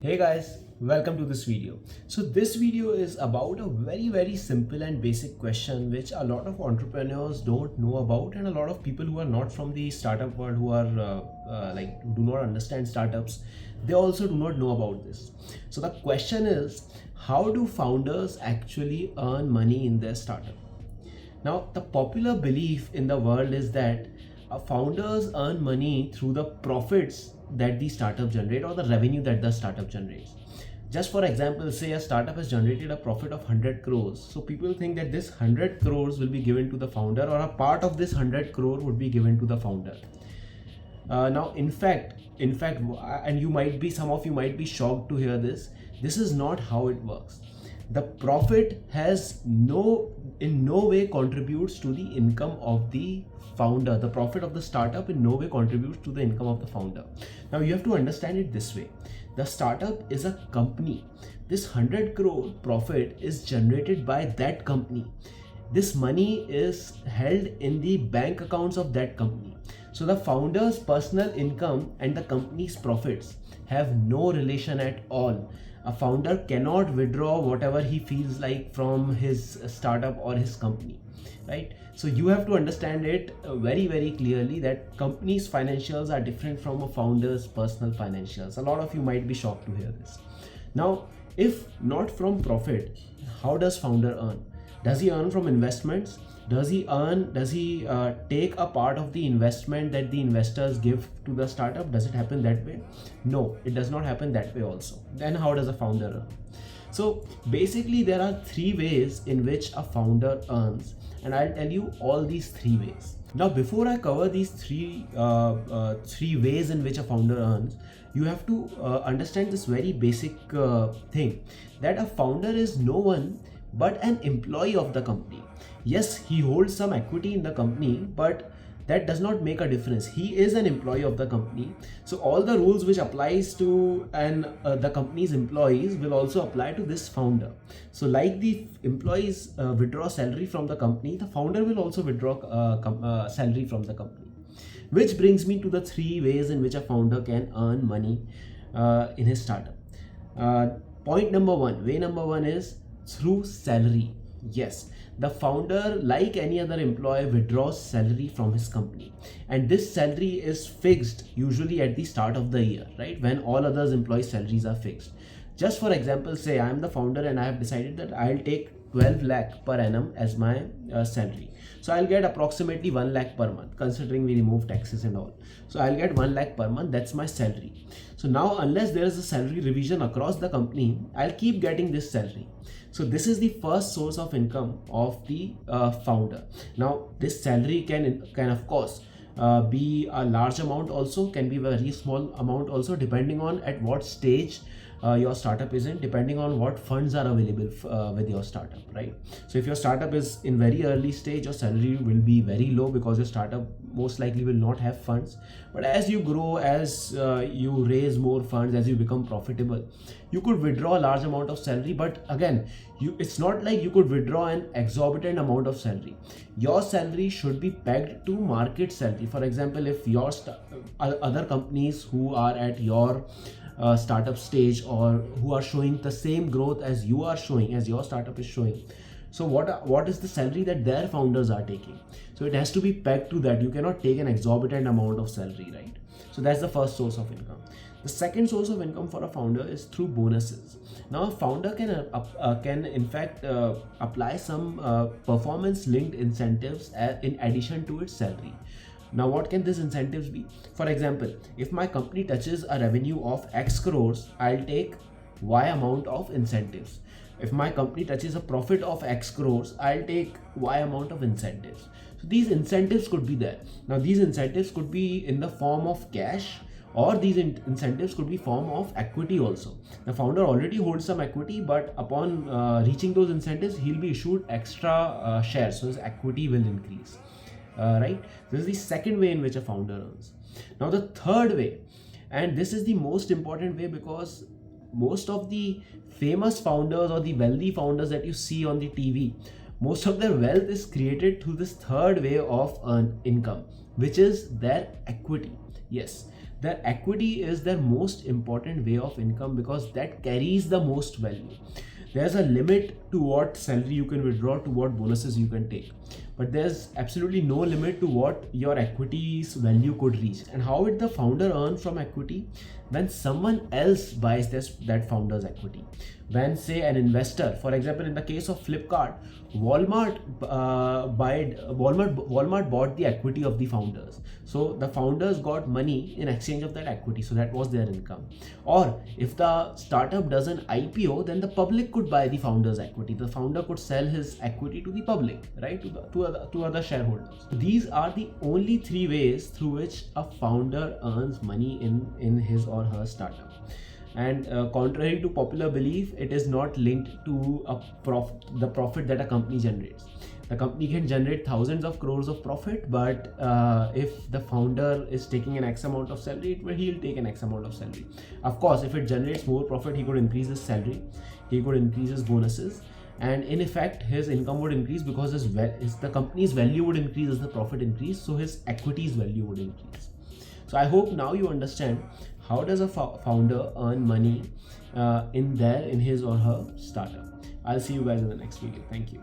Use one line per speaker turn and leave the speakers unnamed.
Hey guys, welcome to this video. So this video is about a very simple and basic question which a lot of entrepreneurs don't know about, and a lot of people who are not from the startup world, who are who do not understand startups, they also do not know about this. So the question is, how do founders actually earn money in their startup? Now, the popular belief in the world is that founders earn money through the profits that the startup generate, or the revenue that the startup generates. Just for example, say a startup has generated a profit of 100 crores. So people think that this 100 crores will be given to the founder, or a part of this 100 crore would be given to the founder. Now, in fact, and some of you might be shocked to hear this. This is not how it works. The profit has in no way contributes to the income of the founder. The profit of the startup in no way contributes to the income of the founder. Now you have to understand it this way. The startup is a company. This 100 crore profit is generated by that company. This money is held in the bank accounts of that company. So the founder's personal income and the company's profits have no relation at all. A founder cannot withdraw whatever he feels like from his startup or his company, right? So you have to understand it very clearly, that company's financials are different from a founder's personal financials. A lot of you might be shocked to hear this. Now, if not from profit, how does founder earn? Does he earn from investments? Does he take a part of the investment that the investors give to the startup? Does it happen that way? No, it does not happen that way also. Then how does a founder earn? So basically there are three ways in which a founder earns, and I'll tell you all these three ways. Now before I cover these three ways in which a founder earns, you have to understand this very basic thing, that a founder is no one but an employee of the company. Yes, he holds some equity in the company, but that does not make a difference. He is an employee of the company. So all the rules which applies to the company's employees will also apply to this founder. So like the employees withdraw salary from the company, the founder will also withdraw salary from the company. Which brings me to the three ways in which a founder can earn money in his startup. Point number one, way number one is through salary. Yes, the founder, like any other employee, withdraws salary from his company, and this salary is fixed usually at the start of the year, right, when all others employees salaries are fixed. Just for example, say I am the founder and I have decided that I'll take 12 lakh per annum as my salary. So I'll get approximately 1 lakh per month, considering we remove taxes and all. So I'll get 1 lakh per month. That's my salary. So now, unless there is a salary revision across the company, I'll keep getting this salary. So this is the first source of income of the founder. Now this salary can of course be a large amount, also can be a very small amount also, depending on at what stage your startup is in, depending on what funds are available with your startup, right? So if your startup is in very early stage, your salary will be very low because your startup most likely will not have funds. But as you grow, as you raise more funds, as you become profitable, you could withdraw a large amount of salary. But again, it's not like you could withdraw an exorbitant amount of salary. Your salary should be pegged to market salary. For example, if your other companies who are at your startup stage, or who are showing the same growth as you are showing, as your startup is showing, so what is the salary that their founders are taking? So it has to be pegged to that. You cannot take an exorbitant amount of salary, right? So that's the first source of income. The second source of income for a founder is through bonuses. Now a founder can in fact apply some performance linked incentives in addition to its salary. Now what can these incentives be? For example, if my company touches a revenue of X crores, I'll take Y amount of incentives. If my company touches a profit of X crores, I'll take Y amount of incentives. So these incentives could be there. Now these incentives could be in the form of cash, or these incentives could be form of equity also. The founder already holds some equity, but upon reaching those incentives, he'll be issued extra shares, so his equity will increase. Right? This is the second way in which a founder earns. Now the third way, and this is the most important way, because most of the famous founders or the wealthy founders that you see on the TV, most of their wealth is created through this third way of income, which is their equity. Yes, their equity is their most important way of income because that carries the most value. There's a limit to what salary you can withdraw, to what bonuses you can take, but there's absolutely no limit to what your equity's value could reach. And how would the founder earn from equity? When someone else buys that founder's equity. When, say, an investor, for example, in the case of Flipkart, Walmart bought the equity of the founders. So the founders got money in exchange of that equity. So that was their income. Or if the startup does an IPO, then the public could buy the founder's equity. The founder could sell his equity to the public, right? To other shareholders. These are the only three ways through which a founder earns money in his or her startup. And contrary to popular belief, it is not linked to the profit that a company generates. The company can generate thousands of crores of profit, but if the founder is taking an X amount of salary, he'll take an X amount of salary. Of course, if it generates more profit, he could increase his salary, he could increase his bonuses, and in effect, his income would increase because the company's value would increase as the profit increased, so his equity's value would increase. So I hope now you understand how does a founder earn money in his or her startup. I'll see you guys in the next video. Thank you.